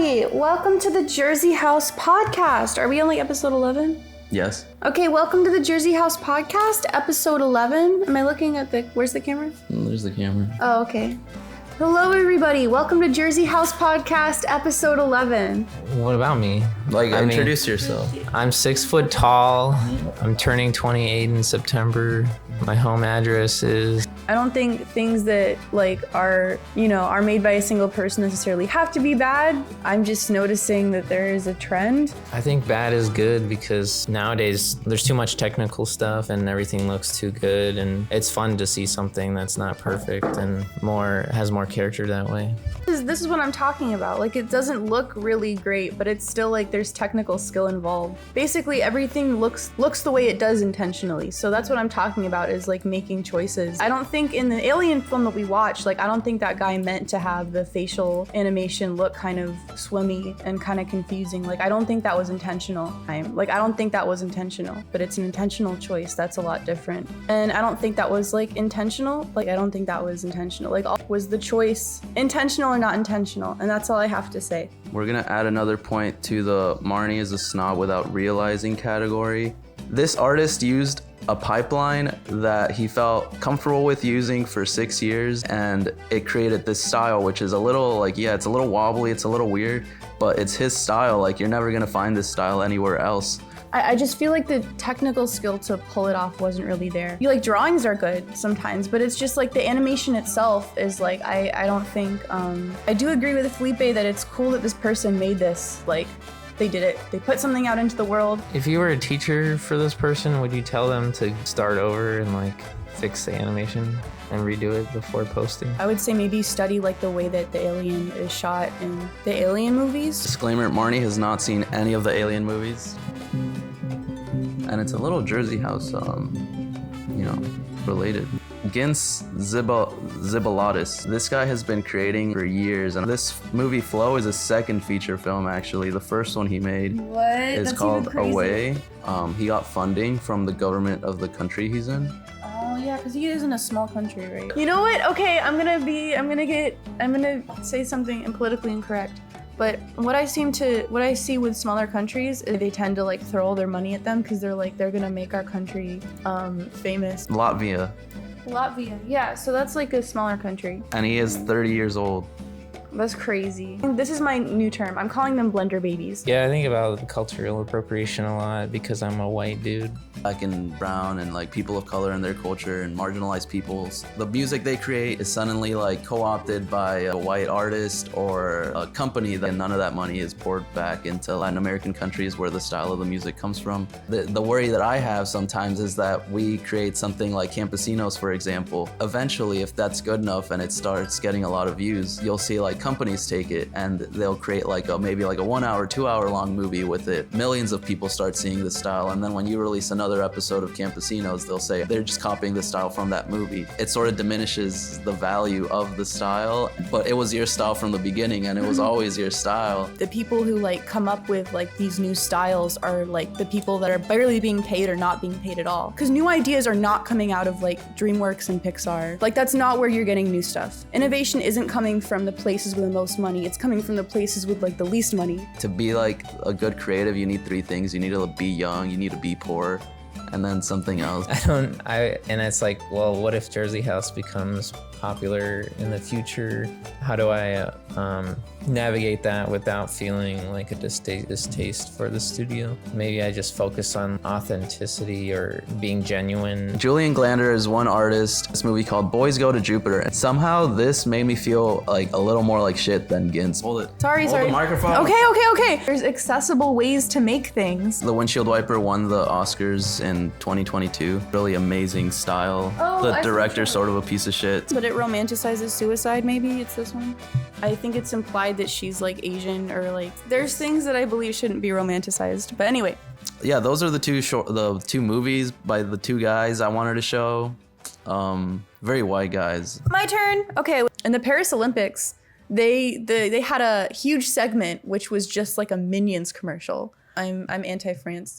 everybody. Welcome to the Jersey House podcast. Are we on like episode 11? Yes. Okay, welcome to the Jersey House podcast, episode 11. Am I looking at where's the camera? There's the camera. Oh, okay. Hello, everybody. Welcome to Jersey House podcast, episode 11. What about me? Introduce yourself. I'm 6 foot tall. I'm turning 28 in September. My home address is... I don't think things that are made by a single person necessarily have to be bad. I'm just noticing that there is a trend. I think bad is good because nowadays there's too much technical stuff and everything looks too good, and it's fun to see something that's not perfect and has more character that way. This is what I'm talking about. Like, it doesn't look really great, but it's still like there's technical skill involved. Basically, everything looks the way it does intentionally. So that's what I'm talking about, is like making choices. I don't think in the Alien film that we watched, I don't think that guy meant to have the facial animation look kind of swimmy and kind of confusing. I don't think that was intentional. I don't think that was intentional, but it's an intentional choice. That's a lot different. And I don't think that was intentional. I don't think that was intentional. Was the choice intentional or not intentional? And that's all I have to say. We're gonna add another point to the Marnie is a snob without realizing category. This artist used a pipeline that he felt comfortable with using for 6 years, and it created this style, which is a little it's a little wobbly, it's a little weird, but it's his style. You're never gonna find this style anywhere else. I just feel like the technical skill to pull it off wasn't really there. Drawings are good sometimes, but it's just the animation itself is I don't think, I do agree with Felipe that it's cool that this person made this. They did it. They put something out into the world. If you were a teacher for this person, would you tell them to start over and fix the animation and redo it before posting? I would say maybe study the way that the Alien is shot in the Alien movies. Disclaimer, Marnie has not seen any of the Alien movies. And it's a little Jersey House, related. Gins Zibalatis. This guy has been creating for years, and this movie Flow is a second feature film, actually. The first one he made is called Away. He got funding from the government of the country he's in. Oh yeah, because he is in a small country, right? You know what? Okay, I'm gonna say something politically incorrect. But what I see with smaller countries is they tend to throw all their money at them because they're gonna make our country famous. Latvia, yeah. So that's a smaller country. and he is 30 years old. That's crazy. This is my new term. I'm calling them blender babies. Yeah, I think about cultural appropriation a lot because I'm a white dude. Black and brown and people of color and their culture and marginalized peoples. The music they create is suddenly co-opted by a white artist or a company, that none of that money is poured back into Latin American countries where the style of the music comes from. The worry that I have sometimes is that we create something like Campesinos, for example. Eventually, if that's good enough and it starts getting a lot of views, you'll see companies take it and they'll create maybe a 1 hour, 2 hour long movie with it. Millions of people start seeing the style, and then when you release another episode of Campesinos, they'll say they're just copying the style from that movie. It sort of diminishes the value of the style, but it was your style from the beginning and it was always your style. The people who come up with these new styles are the people that are barely being paid or not being paid at all. Because new ideas are not coming out of DreamWorks and Pixar. That's not where you're getting new stuff. Innovation isn't coming from the places with the most money. It's coming from the places with the least money. To be a good creative, you need 3 things. You need to be young, you need to be poor, and then something else. And it's well, what if Jersey House becomes popular in the future? How do I navigate that without feeling a distaste for the studio? Maybe I just focus on authenticity or being genuine. Julian Glander is one artist. This movie called Boys Go to Jupiter. And somehow this made me feel a little more like shit than Gins. Hold it. Sorry. Hold the microphone. Okay. There's accessible ways to make things. The windshield wiper won the Oscars in 2022. Really amazing style. The director's sort of a piece of shit. But it romanticizes suicide, maybe? It's this one? I think it's implied that she's Asian or there's things that I believe shouldn't be romanticized. But anyway. Yeah, those are the two movies by the 2 guys I wanted to show. Very white guys. My turn. Okay, in the Paris Olympics, they had a huge segment which was just a Minions commercial. I'm anti-France.